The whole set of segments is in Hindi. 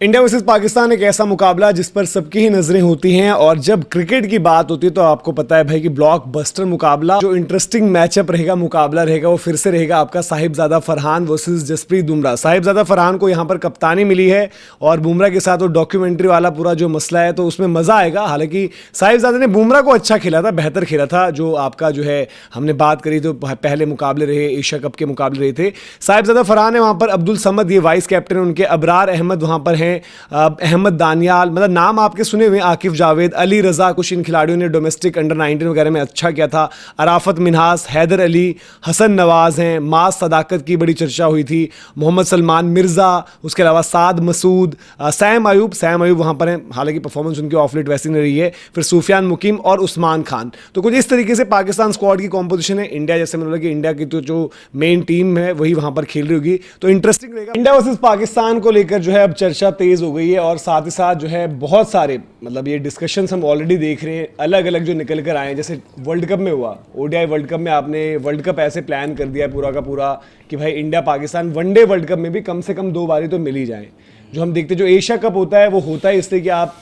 इंडिया वर्सेस पाकिस्तान एक ऐसा मुकाबला जिस पर सबकी ही नजरें होती हैं और जब क्रिकेट की बात होती है तो आपको पता है भाई कि ब्लॉकबस्टर मुकाबला जो इंटरेस्टिंग मैचअप रहेगा, मुकाबला रहेगा, वो फिर से रहेगा आपका साहिबजादा फरहान वर्सेस जसप्रीत बुमराह। साहिबजादा फरहान को यहाँ पर कप्तानी मिली है और बुमराह के साथ वो डॉक्यूमेंट्री वाला पूरा जो मसला है तो उसमें मजा आएगा। हालांकि साहिबजादा ने बुमराह को अच्छा खेला था, बेहतर खेला था। जो आपका जो है हमने बात करी तो पहले मुकाबले रहे, एशिया कप के मुकाबले रहे थे। साहिबजादा फरहान है वहाँ पर, अब्दुल समद ये वाइस कैप्टन है उनके, अबरार अहमद वहाँ पर हैं, अहमद दानियाल, मतलब नाम आपके सुने हुए, आकिफ जावेद, अली रजा, कुछ इन खिलाड़ियों ने डोमेस्टिक अंडर 19 वगैरह में अच्छा किया था। अराफत मिन्हास, हैदर अली, हसन नवाज हैं, मास सदाकत की बड़ी चर्चा हुई थी, मोहम्मद सलमान मिर्ज़ा, उसके अलावा साद मसूद, सैम अयूब वहाँ पर हैं, हालांकि परफॉर्मेंस उनकी ऑफ लेट वैसी नहीं रही है, फिर सूफियान मुकीम और उस्मान खान। तो कुछ इस तरीके से पाकिस्तान स्क्वाड की कॉम्पोजिशन है। इंडिया जैसे मतलब कि इंडिया की तो जो मेन टीम है वही वहाँ पर खेल रही होगी, तो इंटरेस्टिंग रहेगा। इंडिया वर्सेस पाकिस्तान को लेकर जो है अब चर्चा तेज हो गई है और साथ ही साथ जो है बहुत सारे मतलब ये डिस्कशंस हम ऑलरेडी देख रहे हैं अलग अलग जो निकल कर आए हैं। जैसे वर्ल्ड कप में हुआ, ओडीआई वर्ल्ड कप में आपने वर्ल्ड कप ऐसे प्लान कर दिया है पूरा का पूरा कि भाई India Pakistan one day world cup में भी कम से कम 2 बारी तो मिल ही जाए। जो हम देखते जो एशिया कप होता है वो होता है इसलिए कि आप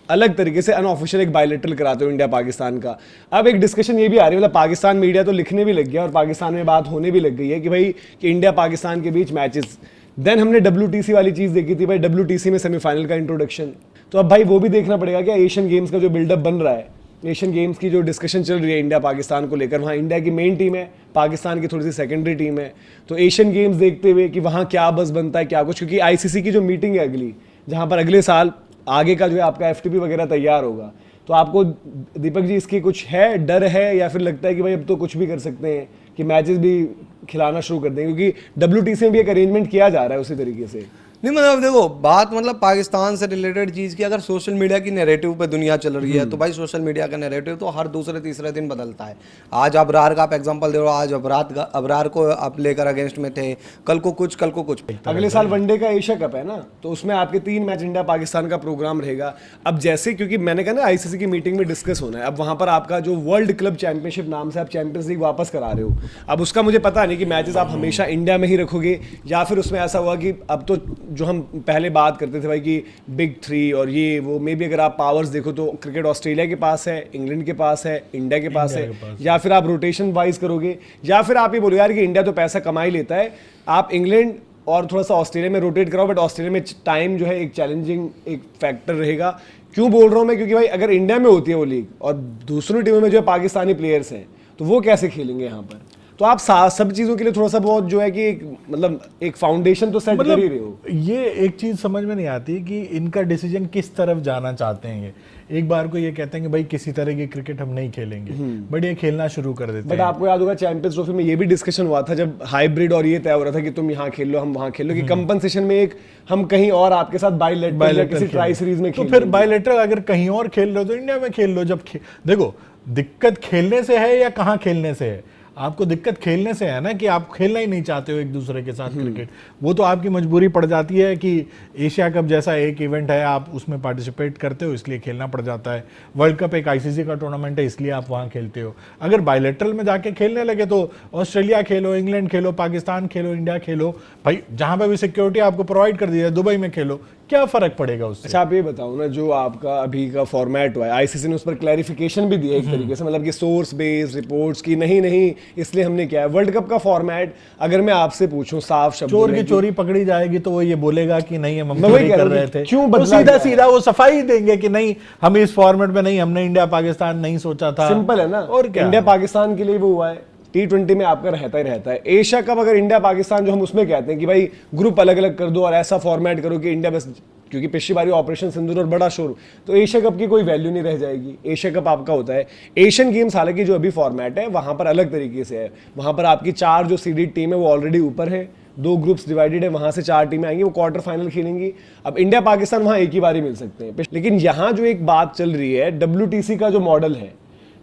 अलग तरीके से अनऑफिशियल एक बायलैटरल कराते हो इंडिया पाकिस्तान का। अब एक डिस्कशन ये भी आ रही है, मतलब पाकिस्तान मीडिया तो लिखने भी लग गया और पाकिस्तान में बात होने भी लग गई है कि भाई कि इंडिया पाकिस्तान के बीच मैचेस। देन हमने WTC वाली चीज़ देखी थी भाई, WTC में सेमीफाइनल का इंट्रोडक्शन, तो अब भाई वो भी देखना पड़ेगा क्या एशियन गेम्स का जो बिल्डअप बन रहा है, एशियन गेम्स की जो डिस्कशन चल रही है इंडिया पाकिस्तान को लेकर। वहाँ इंडिया की मेन टीम है, पाकिस्तान की थोड़ी सी सेकेंडरी टीम है, तो एशियन गेम्स देखते हुए कि वहाँ क्या बस बनता है क्या कुछ, क्योंकि ICC की जो मीटिंग है अगली, जहाँ पर अगले साल आगे का जो है आपका FTP वगैरह तैयार होगा, तो आपको दीपक जी इसकी कुछ है, डर है, या फिर लगता है कि भाई अब तो कुछ भी कर सकते हैं कि मैचेस भी खिलाना शुरू कर देंगे, क्योंकि WTC में भी एक अरेंजमेंट किया जा रहा है उसी तरीके से। नहीं मतलब देखो बात मतलब पाकिस्तान से रिलेटेड चीज़ की, अगर सोशल मीडिया की नैरेटिव पे दुनिया चल रही है तो भाई सोशल मीडिया का नैरेटिव तो हर दूसरे तीसरे दिन बदलता है। आज अबरार का आप एग्जांपल दे रहे हो, आज अबरार को आप लेकर अगेंस्ट में थे, कल को कुछ अगले साल वनडे का एशिया कप है ना, तो उसमें आपके 3 मैच इंडिया पाकिस्तान का प्रोग्राम रहेगा। अब जैसे क्योंकि मैंने कहा ना ICC की मीटिंग में डिस्कस होना है, अब वहाँ पर आपका जो वर्ल्ड क्लब चैंपियनशिप नाम से आप चैंपियंस लीग वापस करा रहे हो, अब उसका मुझे पता नहीं कि मैचेस आप हमेशा इंडिया में ही रखोगे या फिर उसमें ऐसा हुआ कि अब तो जो हम पहले बात करते थे भाई कि बिग 3 और ये वो, मे बी अगर आप पावर्स देखो तो क्रिकेट ऑस्ट्रेलिया के पास है, इंग्लैंड के पास है, इंडिया के पास है, या फिर आप रोटेशन वाइज करोगे, या फिर आप ये बोलो यार कि इंडिया तो पैसा कमा ही लेता है, आप इंग्लैंड और थोड़ा सा ऑस्ट्रेलिया में रोटेट कराओ, बट ऑस्ट्रेलिया में टाइम जो है एक चैलेंजिंग एक फैक्टर रहेगा। क्यों बोल रहा हूँ मैं, क्योंकि भाई अगर इंडिया में होती है वो लीग और दूसरी टीमों में जो है पाकिस्तानी प्लेयर्स हैं तो वो कैसे खेलेंगे यहाँ पर, तो आप सब चीज़ों के लिए थोड़ा सा बहुत जो है कि एक मतलब एक फाउंडेशन तो सेट कर ही रहे हो। ये एक चीज़ समझ में नहीं आती कि इनका डिसीजन किस तरफ जाना चाहते हैं। ये एक बार को ये कहते हैं कि भाई किसी तरह की क्रिकेट हम नहीं खेलेंगे, बट ये खेलना शुरू कर देते हैं। बट आपको याद होगा चैंपियंस ट्रॉफी में ये भी डिस्कशन हुआ था जब हाइब्रिड और ये तय हो रहा था कि तुम यहाँ खेल लो हम वहाँ खेल लो, कि कंपनसेशन में एक हम कहीं और आपके साथ बायलेटरल किसी ट्राई सीरीज में तो फिर बायलेटरल अगर कहीं और खेल रहे हो तो इंडिया में खेल लो। जब देखो दिक्कत खेलने से है या कहाँ खेलने से है, आपको दिक्कत खेलने से है ना कि आप खेलना ही नहीं चाहते हो एक दूसरे के साथ क्रिकेट। वो तो आपकी मजबूरी पड़ जाती है कि एशिया कप जैसा एक इवेंट है, आप उसमें पार्टिसिपेट करते हो इसलिए खेलना पड़ जाता है। वर्ल्ड कप एक ICC का टूर्नामेंट है इसलिए आप वहाँ खेलते हो। अगर बायलेटरल में जाके खेलने लगे तो ऑस्ट्रेलिया खेलो, इंग्लैंड खेलो, पाकिस्तान खेलो, इंडिया खेलो, भाई जहाँ पर भी सिक्योरिटी आपको प्रोवाइड कर दी है, दुबई में खेलो, क्या फर्क पड़ेगा उससे। अच्छा आप ये बताओ ना, जो आपका अभी का फॉर्मेट हुआ है ICC ने उस पर क्लैरिफिकेशन भी दिया एक तरीके से, मतलब कि सोर्स बेस्ड रिपोर्ट्स की नहीं इसलिए हमने किया है। वर्ल्ड कप का फॉर्मेट अगर मैं आपसे पूछूं साफ शब्दों चोर में की चोरी पकड़ी जाएगी तो वो ये बोलेगा कि नहीं हम मैं वही कर रहे थे, क्यों तो सीधा वो सफाई देंगे कि नहीं हम इस फॉर्मेट में नहीं, हमने इंडिया पाकिस्तान नहीं सोचा था। सिंपल है ना, और क्या इंडिया पाकिस्तान के लिए वो हुआ है, T20 में आपका रहता ही रहता है। एशिया कप अगर इंडिया पाकिस्तान जो हम उसमें कहते हैं कि भाई ग्रुप अलग अलग कर दो और ऐसा फॉर्मेट करो कि इंडिया बस, क्योंकि पिछली बारी ऑपरेशन सिंदूर और बड़ा शोर, तो एशिया कप की कोई वैल्यू नहीं रह जाएगी। एशिया कप आपका होता है। एशियन गेम्स हालांकि जो अभी फॉर्मेट है वहां पर अलग तरीके से है, वहां पर आपकी 4 जो सीडेड टीम है वो ऑलरेडी ऊपर है, 2 ग्रुप्स डिवाइडेड है, वहां से 4 टीमें आएंगी, वो क्वार्टर फाइनल खेलेंगी। अब इंडिया पाकिस्तान वहां एक ही बारी मिल सकते हैं, लेकिन यहाँ जो एक बात चल रही है WTC का जो मॉडल है,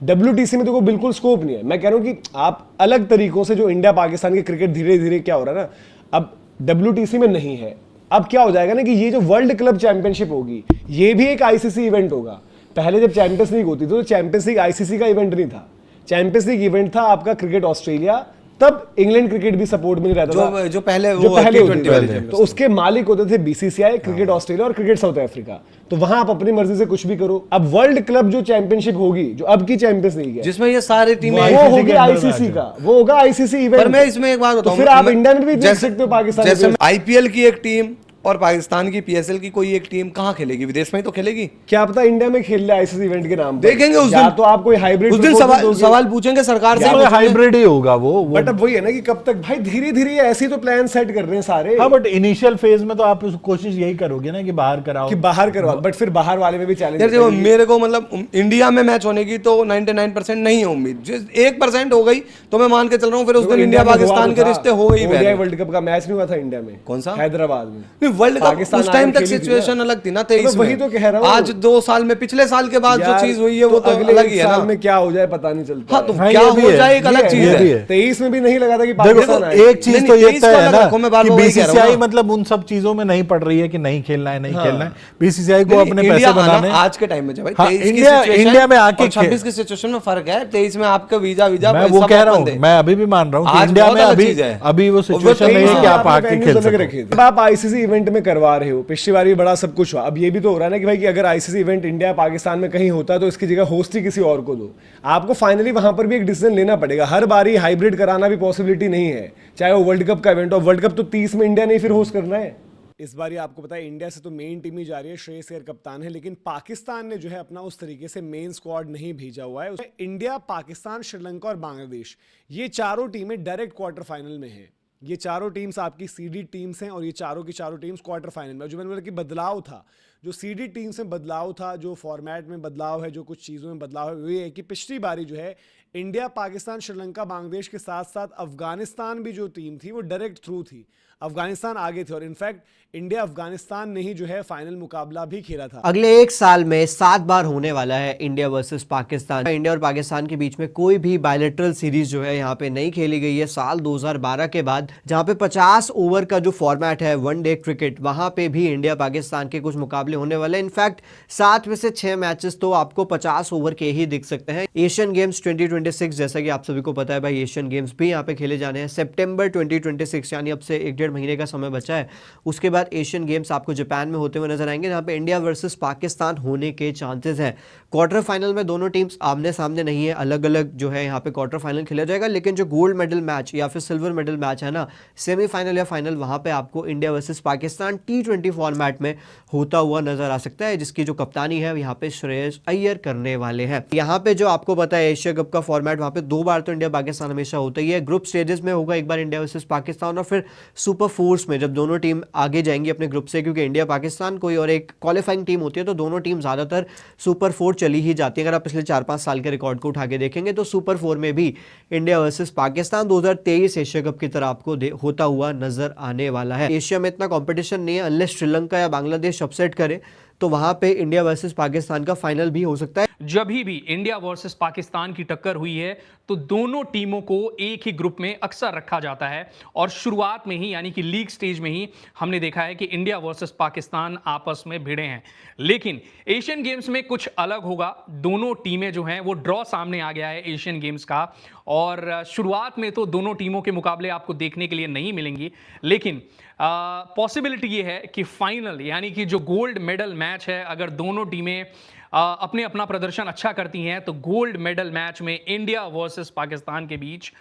WTC में तो कोई बिल्कुल स्कोप नहीं है। मैं कह रहा हूँ कि आप अलग तरीकों से जो इंडिया पाकिस्तान की क्रिकेट धीरे धीरे क्या हो रहा है ना, अब WTC में नहीं है, अब क्या हो जाएगा ना कि ये जो वर्ल्ड क्लब चैंपियनशिप होगी ये भी एक ICC इवेंट होगा। पहले जब चैंपियंस लीग होती थी तो चैंपियंस लीग ICC का इवेंट नहीं था, चैंपियंस लीग इवेंट था आपका क्रिकेट ऑस्ट्रेलिया तब इंग्लैंड क्रिकेट भी सपोर्ट में नहीं रहता था, जो पहले जो वो पहले होती T20 थी। वाले थे। तो उसके मालिक होते थे बीसीसीआई, क्रिकेट ऑस्ट्रेलिया और क्रिकेट साउथ अफ्रीका। तो वहां आप अपनी मर्जी से कुछ भी करो। अब वर्ल्ड क्लब जो चैंपियनशिप होगी, जो अब की चैंपियंस लीग है, जिसमें ये सारी टीमें, वो ICC होगी के अंदर आईसीसी आ का, वो होगा आईसीसी इवेंट। पर मैं इसमें एक बात तो बताऊं, फिर आप इंडिया में भी देख सकते हो पाकिस्तान जैसे में। आईपीएल की एक टीम और पाकिस्तान की पीएसएल की कोई एक टीम कहाँ खेलेगी? विदेश में ही तो खेलेगी। क्या पता इंडिया में खेल ले आईसीसी इवेंट के नाम पर। देखेंगे उस या दिन, तो आप कोई हाइब्रिड उस दिन सवाल पूछेंगे सरकार से। हाइब्रिड ही होगा वो। बट अब वही है ना कि कब तक भाई, धीरे धीरे ऐसे ही तो प्लान सेट कर रहे हैं सारे। हाँ, बट इनिशियल फेज में तो आप कोशिश यही करोगे ना कि बाहर कराओ, कि बाहर करवा, बट फिर बाहर वाले में भी चैलेंज यार देखो, मेरे को मतलब इंडिया में मैच होने की तो 99% नहीं है उम्मीद। जिस 1% हो गई तो मैं मान के चल रहा हूँ, फिर उस दिन इंडिया पाकिस्तान के रिश्ते हो गई। वर्ल्ड कप का मैच नहीं हुआ था इंडिया में? कौन सा? हैदराबाद में। नहीं, वर्ल्ड कप उस टाइम तक सिचुएशन अलग थी ना, 23 वही तो कह रहा हूँ। आज 2 साल में, पिछले साल के बाद जो चीज हुई है वो तो अगले अलग ही है साल ना। में क्या हो जाए पता नहीं चलता। हाँ, तो हाँ, क्या ये भी हो है, जाए एक अलग चीज है। 23 में भी नहीं लगा था कि देखो पाकिस्तान आएगा। एक चीज नहीं, तो ये 23 तय का है अलग ना रखो, मैं बार कि बार वही कह रहा हूँ बीसीसीआई ना। मतलब उन सब चीजों में नहीं पड़ रही है कि नहीं खेलना है, नहीं खेलना है। बीसीसीआई को अपने इंडिया पैसे आना बनाने। आज के टाइम में भाई, हाँ, 23 की इंडिया situation में आके और 26 की सिचुएशन में फर्क है। 23 में आपका वीजा मैं वो कह रहा हूँ, मैं अभी भी मान रहा हूँ कि आज इंडिया बहुत में अलग अभी चीज है। अभी वो वो सिचुएशन नहीं है कि आप आके खेल सको। अब आप आईसीसी इवेंट में करवा रहे हो, पिछली बार भी बड़ा सब कुछ हुआ। अब ये भी तो हो रहा है ना कि भाई कि अगर आईसीसी इवेंट इंडिया पाकिस्तान में कहीं होता है तो इसकी जगह होस्ट ही किसी और को दो। आपको फाइनली वहां पर भी एक डिसीजन लेना पड़ेगा। हर बारी हाइब्रिड कराना भी पॉसिबिलिटी नहीं है, चाहे वो वर्ल्ड कप का इवेंट हो। वर्ल्ड कप तो 30 में इंडिया ने फिर होस्ट करना है। इस बार आपको पता है इंडिया से तो मेन टीम ही जा रही है, श्रेयस अय्यर कप्तान है, लेकिन पाकिस्तान ने जो है अपना उस तरीके से मेन स्क्वाड नहीं भेजा हुआ है। इंडिया, पाकिस्तान, श्रीलंका और बांग्लादेश, ये चारों टीमें डायरेक्ट क्वार्टर फाइनल में हैं। ये चारों टीम्स आपकी सीडी टीम्स हैं और ये चारों की चारों टीम्स क्वार्टर फाइनल में। जो मैंने बोला कि बदलाव था, जो सीडी टीम्स में बदलाव था, जो फॉर्मेट में बदलाव है, जो कुछ चीज़ों में बदलाव है, वो ये है कि पिछली बारी जो है इंडिया, पाकिस्तान, श्रीलंका, बांग्लादेश के साथ साथ अफगानिस्तान भी जो टीम थी वो डायरेक्ट थ्रू थी। अफगानिस्तान आगे थे और इनफैक्ट इंडिया अफगानिस्तान ने ही जो है फाइनल मुकाबला भी खेला था। अगले 1 साल में 7 बार होने वाला है इंडिया वर्सेस पाकिस्तान। इंडिया और पाकिस्तान के बीच में कोई भी बायलैटरल सीरीज जो है यहाँ पे नहीं खेली गई है साल 2012 के बाद, जहाँ पे 50 ओवर का जो फॉर्मेट है वनडे क्रिकेट, वहाँ पे भी इंडिया पाकिस्तान के कुछ मुकाबले होने वाले हैं। इनफैक्ट 7 में से 6 मैचेस तो आपको 50 ओवर के ही दिख सकते हैं। एशियन गेम्स 2026, जैसा कि आप सभी को पता है भाई, एशियन गेम्स भी यहाँ पे खेले जाने हैं सितंबर 2026, यानी अब से 1-1.5 महीने का समय बचा है। उसके बाद एशियन गेम्स आपको जापान में होते हुए नजर आएंगे, जहाँ पे इंडिया वर्सेस पाकिस्तान होने के चांसेस हैं। क्वार्टर फाइनल में दोनों टीम्स आमने सामने नहीं है, अलग अलग जो है यहाँ पे क्वार्टर फाइनल खेला जाएगा। लेकिन जो गोल्ड मेडल मैच या फिर सिल्वर मेडल मैच है ना, सेमीफाइनल या फाइनल, वहाँ पे आपको India versus Pakistan T20 format में होता हुआ नजर आ सकता है, जिसकी जो कप्तानी है यहाँ पे श्रेयस अय्यर करने वाले हैं। यहाँ पे जो आपको पता है एशिया कप का फॉर्मेट, वहाँ पे 2 बार तो इंडिया पाकिस्तान हमेशा होता ही है। ग्रुप स्टेजेस में होगा एक बार इंडिया वर्सेस पाकिस्तान, और फिर सुपर फोर्स में जब दोनों टीम आगे जाएंगी अपने ग्रुप से, क्योंकि इंडिया पाकिस्तान कोई और एक क्वालिफाइंग टीम होती है, तो दोनों टीम ज्यादातर सुपर 4 चली ही जाती है। अगर आप पिछले 4-5 साल के रिकॉर्ड को उठा के देखेंगे तो सुपर 4 में भी India versus Pakistan 2023 Asia cup की तरह आपको होता हुआ नजर आने वाला है। एशिया में इतना कंपटीशन नहीं है, अनलेस श्रीलंका या बांग्लादेश अपसेट करे तो वहां पे इंडिया वर्सेस पाकिस्तान का फाइनल भी हो सकता है। जब भी इंडिया वर्सेस पाकिस्तान की टक्कर हुई है तो दोनों टीमों को एक ही ग्रुप में अक्सर रखा जाता है, और शुरुआत में ही यानी कि लीग स्टेज में ही हमने देखा है कि इंडिया वर्सेस पाकिस्तान आपस में भिड़े हैं। लेकिन एशियन गेम्स में कुछ अलग होगा। दोनों टीमें जो हैं वो ड्रॉ सामने आ गया है एशियन गेम्स का, और शुरुआत में तो दोनों टीमों के मुकाबले आपको देखने के लिए नहीं मिलेंगी, लेकिन पॉसिबिलिटी ये है कि फाइनल यानी कि जो गोल्ड मेडल मैच है, अगर दोनों टीमें अपने अपना प्रदर्शन अच्छा करती हैं तो गोल्ड मेडल मैच में इंडिया वर्सेस पाकिस्तान के बीच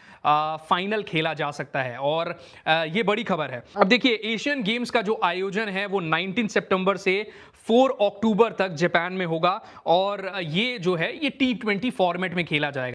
फाइनल खेला जा सकता है। और ये बड़ी खबर है। अब देखिए, एशियन गेम्स का जो आयोजन है वो 19 सितंबर से 4 अक्टूबर तक जापान में होगा, और ये जो है ये T20 फॉर्मेट में खेला जाएगा।